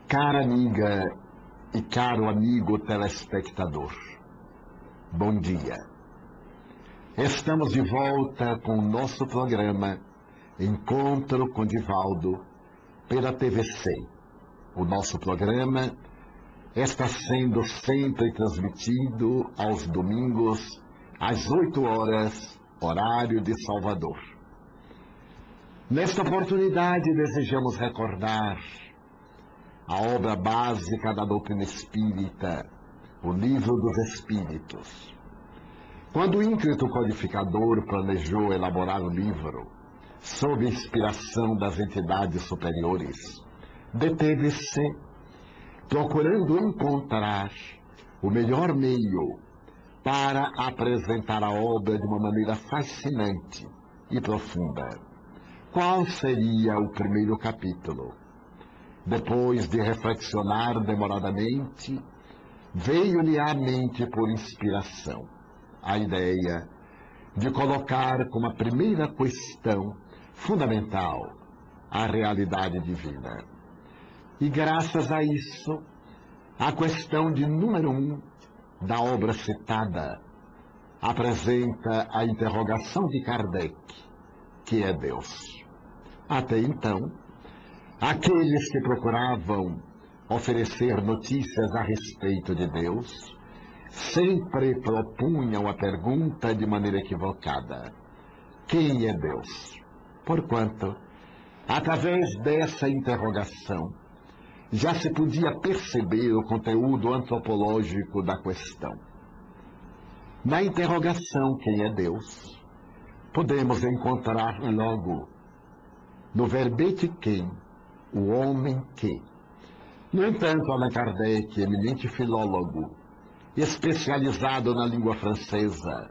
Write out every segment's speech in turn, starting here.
Cara amiga e caro amigo telespectador, bom dia. Estamos de volta com o nosso programa Encontro com Divaldo pela TVC. O nosso programa está sendo sempre transmitido aos domingos às 8 horas, horário de Salvador. Nesta oportunidade desejamos recordar a obra básica da doutrina espírita, o Livro dos Espíritos. Quando o ínclito codificador planejou elaborar o livro, sob inspiração das entidades superiores, deteve-se procurando encontrar o melhor meio para apresentar a obra de uma maneira fascinante e profunda. Qual seria o primeiro capítulo? Depois de reflexionar demoradamente, veio-lhe à mente por inspiração a ideia de colocar como a primeira questão fundamental a realidade divina. E graças a isso, a questão de número 1 da obra citada apresenta a interrogação de Kardec, que é Deus. Até então, aqueles que procuravam oferecer notícias a respeito de Deus sempre propunham a pergunta de maneira equivocada: quem é Deus? Porquanto, através dessa interrogação, já se podia perceber o conteúdo antropológico da questão. Na interrogação quem é Deus, podemos encontrar logo, no verbete quem, o homem que. No entanto, Allan Kardec, eminente filólogo, especializado na língua francesa,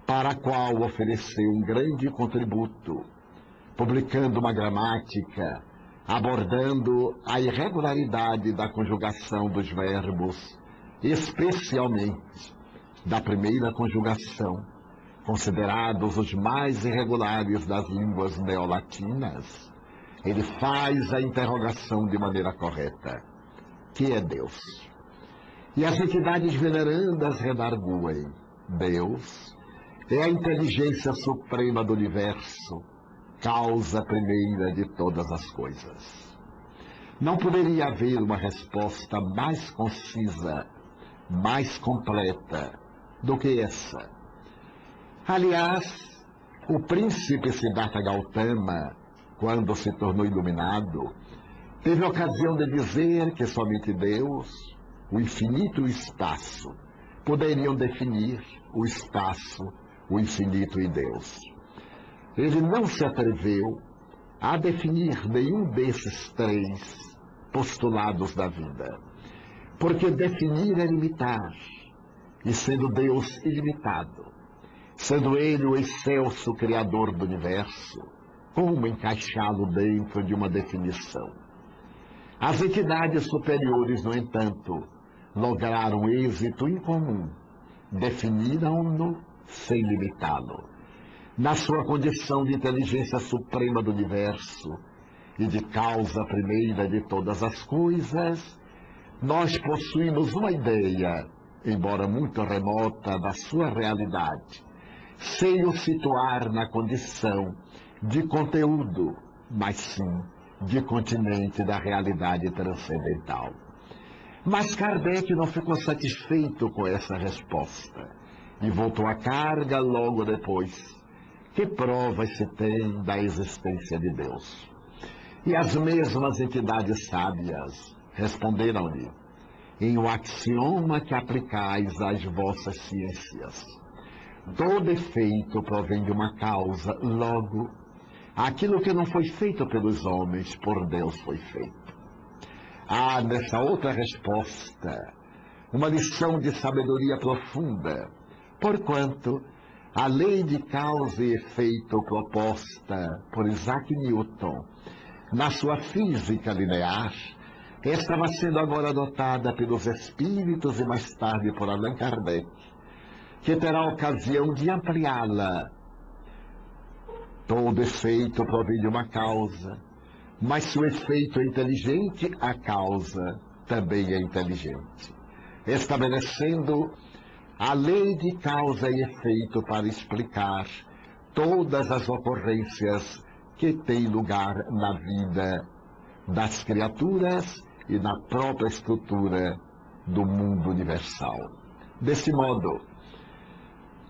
para a qual ofereceu um grande contributo, publicando uma gramática, abordando a irregularidade da conjugação dos verbos, especialmente da primeira conjugação, considerados os mais irregulares das línguas neolatinas, ele faz a interrogação de maneira correta: que é Deus? E as entidades venerandas redarguem: Deus é a inteligência suprema do universo, causa primeira de todas as coisas. Não poderia haver uma resposta mais concisa, mais completa do que essa. Aliás, o príncipe Siddhartha Gautama, quando se tornou iluminado, teve a ocasião de dizer que somente Deus, o infinito e o espaço, poderiam definir o espaço, o infinito e Deus. Ele não se atreveu a definir nenhum desses três postulados da vida, porque definir é limitar, e sendo Deus ilimitado, sendo Ele o excelso Criador do universo, como encaixá-lo dentro de uma definição? As entidades superiores, no entanto, lograram êxito incomum, definiram-no sem limitá-lo. Na sua condição de inteligência suprema do universo e de causa primeira de todas as coisas, nós possuímos uma ideia, embora muito remota, da sua realidade, sem o situar na condição de conteúdo, mas sim de continente da realidade transcendental. Mas Kardec não ficou satisfeito com essa resposta e voltou à carga logo depois. Que provas se tem da existência de Deus? E as mesmas entidades sábias responderam-lhe: em o axioma que aplicais às vossas ciências, Todo efeito provém de uma causa, logo, aquilo que não foi feito pelos homens, por Deus foi feito. Há nessa outra resposta uma lição de sabedoria profunda, porquanto a lei de causa e efeito proposta por Isaac Newton na sua física linear estava sendo agora adotada pelos espíritos e mais tarde por Allan Kardec, que terá ocasião de ampliá-la. Todo efeito provém de uma causa, mas se o efeito é inteligente, a causa também é inteligente, estabelecendo a lei de causa e efeito para explicar todas as ocorrências que têm lugar na vida das criaturas e na própria estrutura do mundo universal. Desse modo,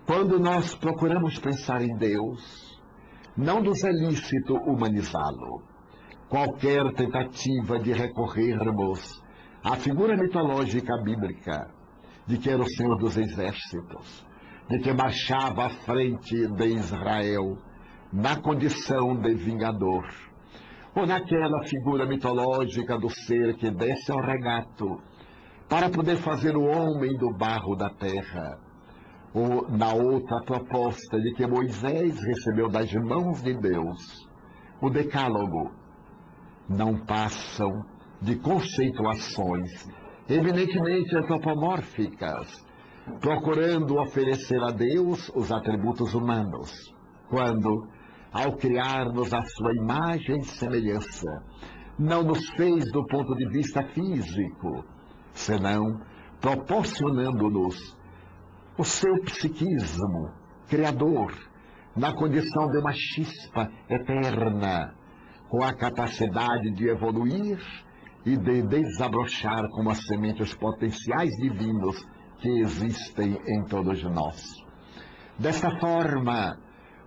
quando nós procuramos pensar em Deus, não nos é lícito humanizá-lo. Qualquer tentativa de recorrermos à figura mitológica bíblica, de que era o Senhor dos Exércitos, de que marchava à frente de Israel na condição de vingador, ou naquela figura mitológica do ser que desce ao regato para poder fazer o homem do barro da terra, ou na outra proposta de que Moisés recebeu das mãos de Deus, o Decálogo, não passam de conceituações eminentemente antropomórficas, procurando oferecer a Deus os atributos humanos, quando, ao criar-nos a sua imagem e semelhança, não nos fez do ponto de vista físico, senão proporcionando-nos o seu psiquismo criador, na condição de uma chispa eterna, com a capacidade de evoluir e de desabrochar como as sementes potenciais divinos que existem em todos nós. Desta forma,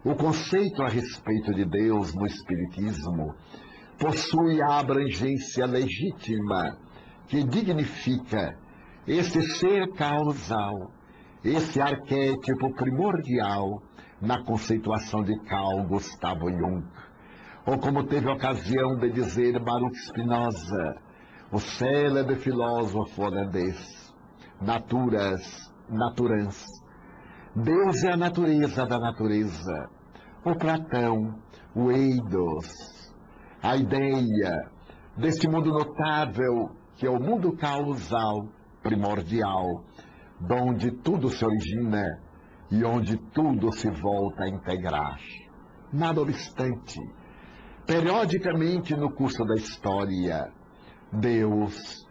o conceito a respeito de Deus no Espiritismo possui a abrangência legítima que dignifica esse ser causal, esse arquétipo primordial na conceituação de Carl Gustav Jung, ou como teve ocasião de dizer Baruch Spinoza, o célebre filósofo holandês, naturans. Deus é a natureza da natureza. O Platão, o Eidos, a ideia deste mundo notável que é o mundo causal, primordial, donde tudo se origina e onde tudo se volta a integrar. Nada obstante, periodicamente no curso da história, Deus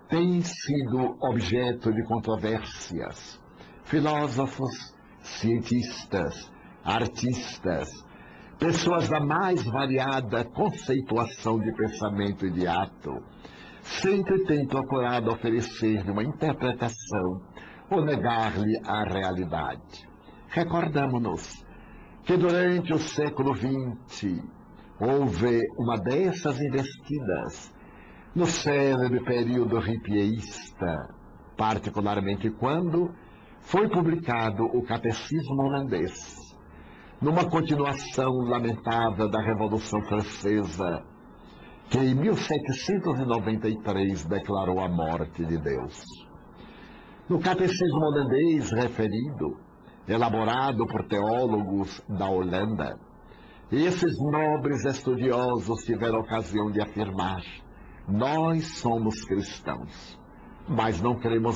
tem sido objeto de controvérsias. Filósofos, cientistas, artistas, pessoas da mais variada conceituação de pensamento e de ato, sempre têm procurado oferecer-lhe uma interpretação ou negar-lhe a realidade. Recordamo-nos que durante o século XX houve uma dessas investidas no célebre período ripieísta, particularmente quando foi publicado o Catecismo Holandês, numa continuação lamentável da Revolução Francesa, que em 1793 declarou a morte de Deus. No Catecismo Holandês referido, elaborado por teólogos da Holanda, esses nobres estudiosos tiveram ocasião de afirmar: nós somos cristãos, mas não cremos